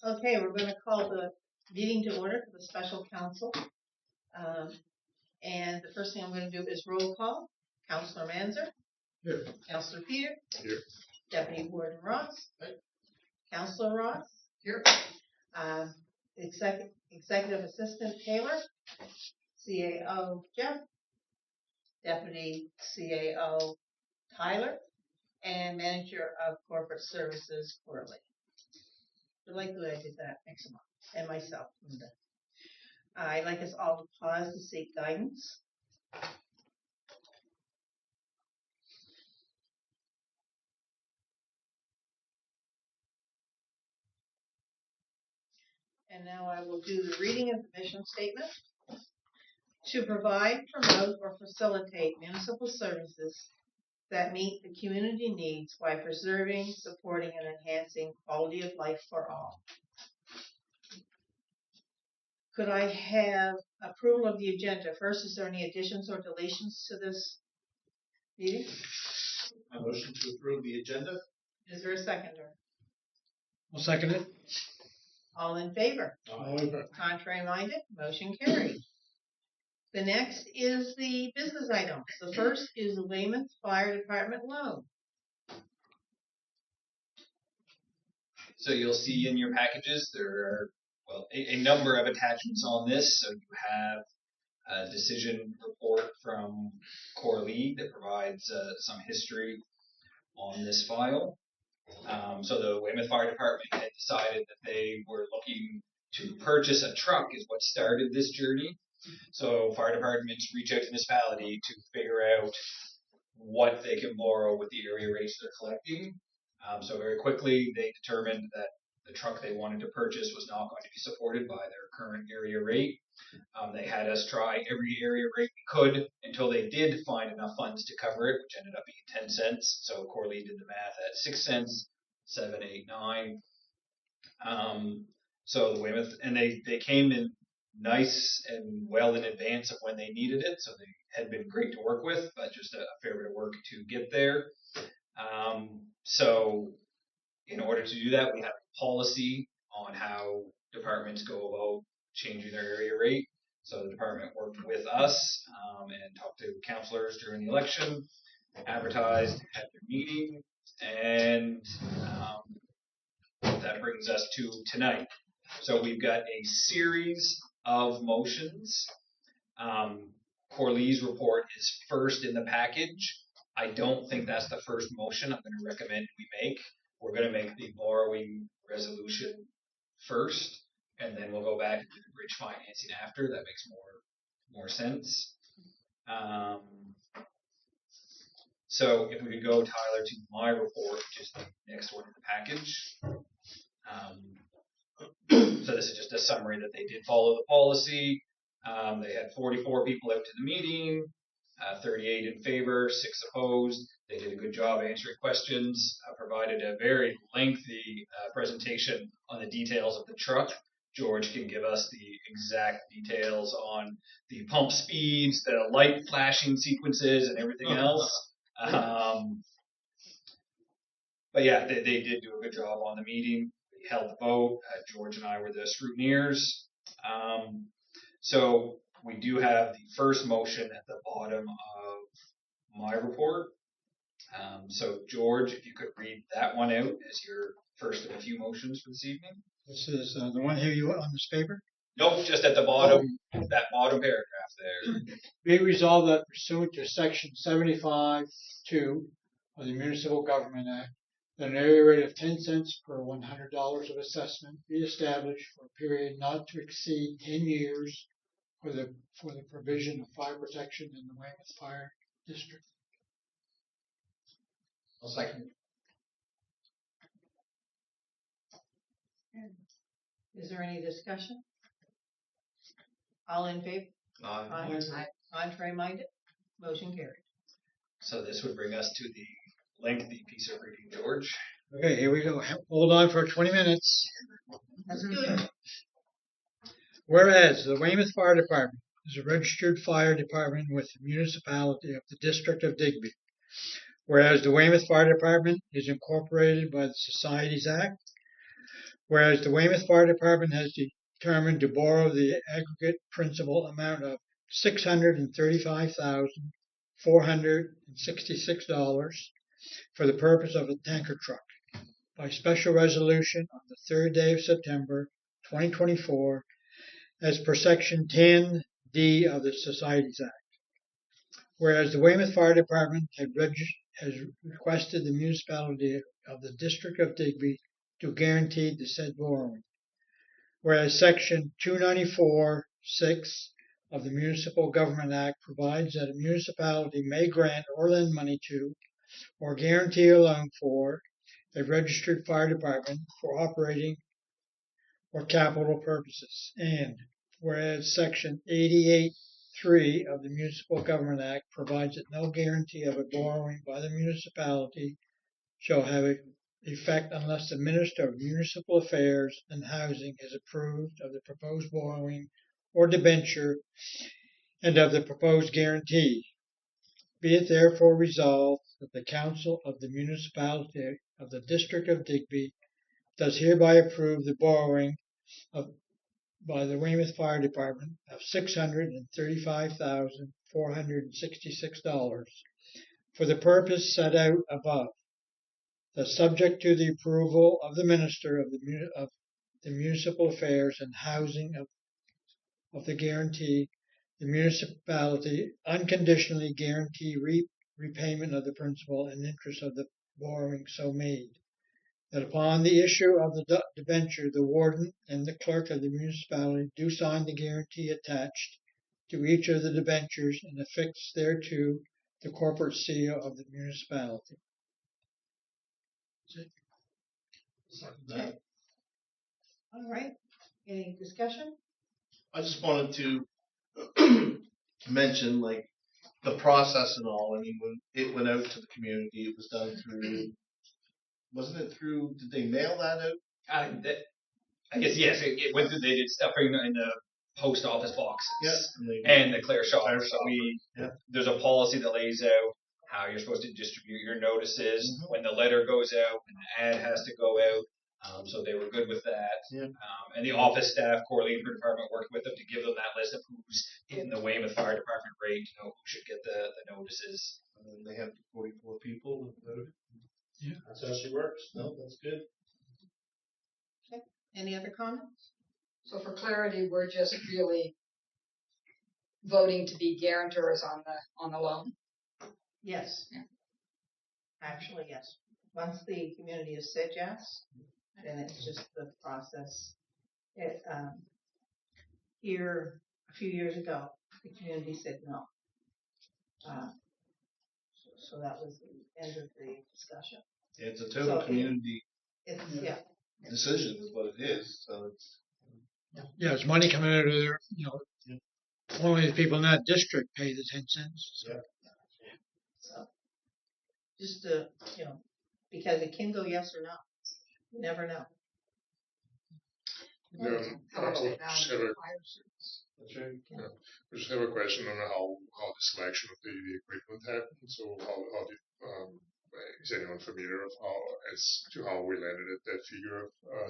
Okay, we're going to call the meeting to order for the special council. And the first thing I'm going to do is roll call. Councilor Manzer. Here. Councilor Peter. Here. Deputy Warden Ross. Right. Councilor Ross. Here. Executive Assistant Taylor. CAO Jeff. Deputy CAO Tyler. And Manager of Corporate Services Corley. I like the way I did that. Thanks a lot. And myself, Linda. I'd like us all to pause to seek guidance. And now I will do the reading of the mission statement. To provide, promote, or facilitate municipal services that meet the community needs while preserving, supporting, and enhancing quality of life for all. Could I have approval of the agenda? First, is there any additions or deletions to this meeting? A motion to approve the agenda. Is there a seconder? I'll second it. All in favor? Aye. Contrary minded? Motion carried. The next is the business items. The first is the Weymouth Fire Department loan. So you'll see in your packages there are, well, a number of attachments on this. So you have a decision report from Corley that provides some history on this file. So the Weymouth Fire Department had decided that they were looking to purchase a truck is what started this journey. So fire departments reach out to municipality to figure out what they can borrow with the area rates they're collecting. So very quickly they determined that the truck they wanted to purchase was not going to be supported by their current area rate. They had us try every area rate we could until they did find enough funds to cover it, which ended up being 10 cents. So Corley did the math at 6 cents, 7, 8, 9. So the Weymouth, and they came in nice and well in advance of when they needed it. So they had been great to work with, but just a fair bit of work to get there. So in order to do that, we have a policy on how departments go about changing their area rate. So the department worked with us and talked to councillors during the election, advertised, had their meeting, and that brings us to tonight. So we've got a series of motions. Corley's report is first in the package. I don't think that's the first motion I'm going to recommend we make. We're going to make the borrowing resolution first, and then we'll go back to the bridge financing after. That makes more sense. So if we could go, Tyler, to my report, which is the next one in the package. So this is just a summary that they did follow the policy. They had 44 people out to the meeting, 38 in favor, 6 opposed. They did a good job answering questions, provided a very lengthy presentation on the details of the truck. George can give us the exact details on the pump speeds, the light flashing sequences, and everything else. But yeah, they did do a good job on the meeting. We held the vote. George and I were the scrutineers. So we do have the first motion at the bottom of my report. So George, if you could read that one out as your first of a few motions for this evening. This is the one here you on this paper. Nope, just at the bottom, that bottom paragraph there. Be resolved that pursuant to Section 75(2) of the Municipal Government Act, that an area rate of 10 cents per $100 of assessment be established for a period not to exceed 10 years for the provision of fire protection in the Weymouth Fire District. I'll second. Is there any discussion? All in favor? Aye. Contrary minded? Motion carried. So this would bring us to the lengthy piece of reading, George. Okay, here we go. Hold on for 20 minutes. That's good. Whereas the Weymouth Fire Department is a registered fire department with the municipality of the District of Digby. Whereas the Weymouth Fire Department is incorporated by the Societies Act. Whereas the Weymouth Fire Department has determined to borrow the aggregate principal amount of $635,466 for the purpose of a tanker truck by special resolution on the 3rd day of September 2024 as per section 10D of the Societies Act. Whereas the Weymouth Fire Department has requested the municipality of the District of Digby to guarantee the said borrowing. Whereas section 294(6) of the Municipal Government Act provides that a municipality may grant or lend money to or guarantee a loan for a registered fire department for operating or capital purposes. And whereas section 88(3) of the Municipal Government Act provides that no guarantee of a borrowing by the municipality shall have effect unless the Minister of Municipal Affairs and Housing has approved of the proposed borrowing or debenture and of the proposed guarantee. Be it therefore resolved that the Council of the Municipality of the District of Digby does hereby approve the borrowing by the Weymouth Fire Department of $635,466 for the purpose set out above, that subject to the approval of the Minister of the Municipal Affairs and Housing of the guarantee, the municipality unconditionally guarantee repayment of the principal and interest of the borrowing so made. That upon the issue of the debenture, the warden and the clerk of the municipality do sign the guarantee attached to each of the debentures and affix thereto the corporate seal of the municipality. Okay. All right. Any discussion? I just wanted to mention, like, the process and all. I mean, when it went out to the community, it was done through, wasn't it through, did they mail that out? I guess yes. It went through. They did stuffing in the post office boxes Yeah. and the clear shopper. So Yeah. there's a policy that lays out how you're supposed to distribute your notices, when the letter goes out, when the ad has to go out. So they were good with that. Yeah. And the office staff, Core Lead Department, worked with them to give them that list of who's in the Weymouth Fire Department rate, who should get the notices. And then they have 44 people. Yeah. That's how she works. No, that's good. Okay. Any other comments? So for clarity, we're just really voting to be guarantors on the loan. Yes. Yeah. Actually, yes. Once the community has said yes, then it's just the process. Here, a few years ago, the community said no. So that was the end of the discussion. It's a total community It's decision is what it is. So it's Yeah, it's money coming out of there, only the people in that district pay the 10 cents. Yeah. So just because it can go yes or no. You never know. How much they value Just have a- the fire service. that's right. I just have a question on how the selection of the equipment happened. So how did is anyone familiar of as to how we landed at that figure of a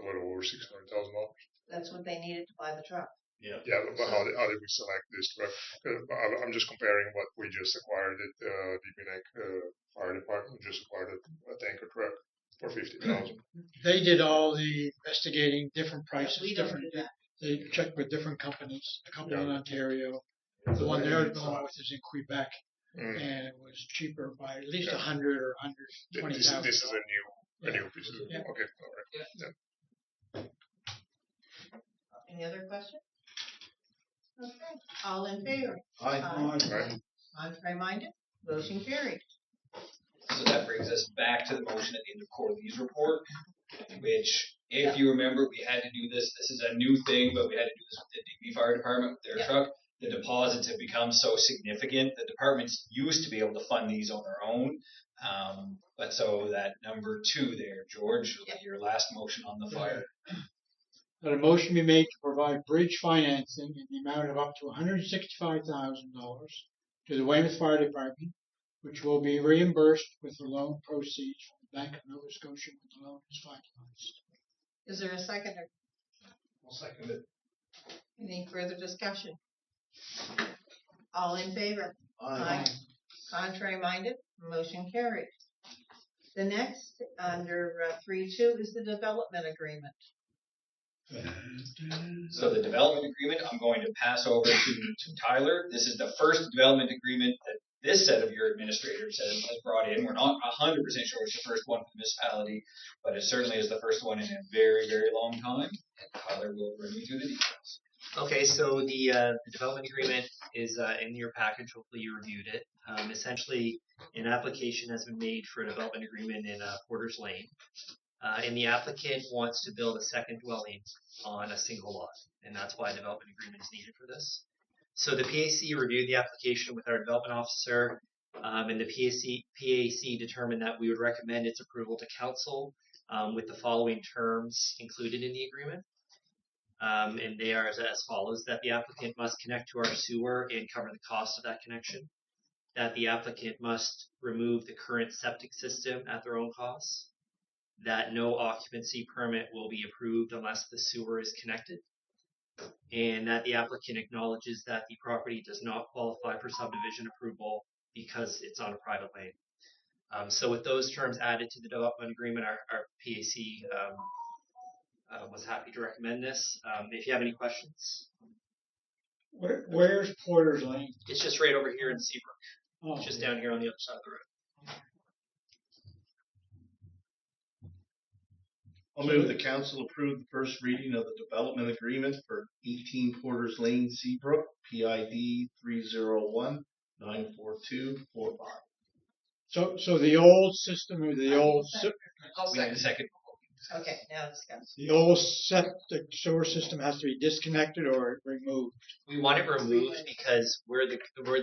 little over $600,000? That's what they needed to buy the truck. Yeah. Yeah, but how did we select this truck? I'm just comparing what we just acquired at the Digby Fire Department. Just acquired a tanker truck for $50,000. They did all the investigating, different prices, We don't do that. They checked with different companies, a couple in Ontario. It's The one a they're very going with is in Quebec, Mm. and it was cheaper by at least 100 or This 120,000. is a new piece of Yeah. Okay, all right. Any other questions? Okay. All in favor? Aye. Right. Contrary-minded? Motion carried. So that brings us back to the motion at the end of Core Lead's report, which, if you remember, we had to do this. This is a new thing, but we had to do this with the Digby Fire Department with their truck. The deposits have become so significant. The departments used to be able to fund these on their own. But so that number 2 there, George, your last motion on the fire. That a motion be made to provide bridge financing in the amount of up to $165,000 to the Weymouth Fire Department, which will be reimbursed with the loan proceeds from the Bank of Nova Scotia when the loan is finalized. Is there a seconder? I'll second it. Any further discussion? All in favor? Aye. Contrary minded? Motion carried. The next, under 3.2, is the development agreement. So the development agreement, I'm going to pass over to Tyler. This is the first development agreement that this set of your administrators has brought in. We're not 100% sure it's the first one for the municipality, but it certainly is the first one in a very, very long time. And Tyler will run you through the details. Okay, so the development agreement is in your package. Hopefully you reviewed it. Essentially, an application has been made for a development agreement in Porter's Lane. And the applicant wants to build a second dwelling on a single lot, and that's why a development agreement is needed for this. So the PAC reviewed the application with our development officer, and the PAC determined that we would recommend its approval to council with the following terms included in the agreement. And they are as follows: that the applicant must connect to our sewer and cover the cost of that connection, that the applicant must remove the current septic system at their own cost, that no occupancy permit will be approved unless the sewer is connected, and that the applicant acknowledges that the property does not qualify for subdivision approval because it's on a private lane. So with those terms added to the development agreement, our PAC was happy to recommend this. If you have any questions. Where's Porter's Lane? It's just right over here in Seabrook. Oh, It's just down here on the other side of the road. I'll move the council approve the first reading of the development agreement for 18 Porter's Lane, Seabrook, PID 301-94245. So the old system or the old I'll We need a second. second. Okay, now discuss. the old septic sewer system has to be disconnected or removed. We want it removed because where the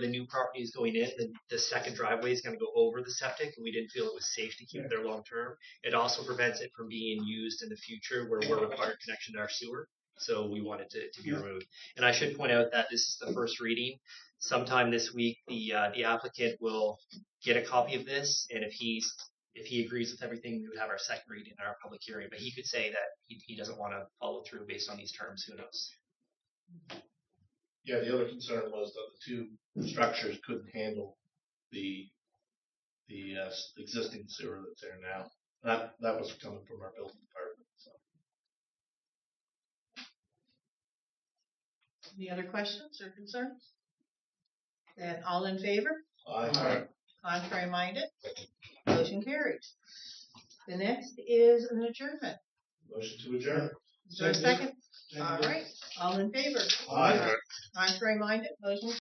new property is going in, the second driveway is going to go over the septic, and we didn't feel it was safe to keep it there long term. It also prevents it from being used in the future where we're required connection to our sewer. So we want it to be removed. And I should point out that this is the first reading. Sometime this week, the applicant will get a copy of this, and if he agrees with everything, we would have our second reading and our public hearing. But he could say that he doesn't want to follow through based on these terms. Who knows? Yeah, the other concern was that the two structures couldn't handle the existing sewer that's there now. That was coming from our building department. So. Any other questions or concerns? Then all in favor? Aye. Contrary minded? Motion carried. The next is an adjournment. Motion to adjourn. Is there a second? All right. All in favor? Aye. Contrary minded? Motion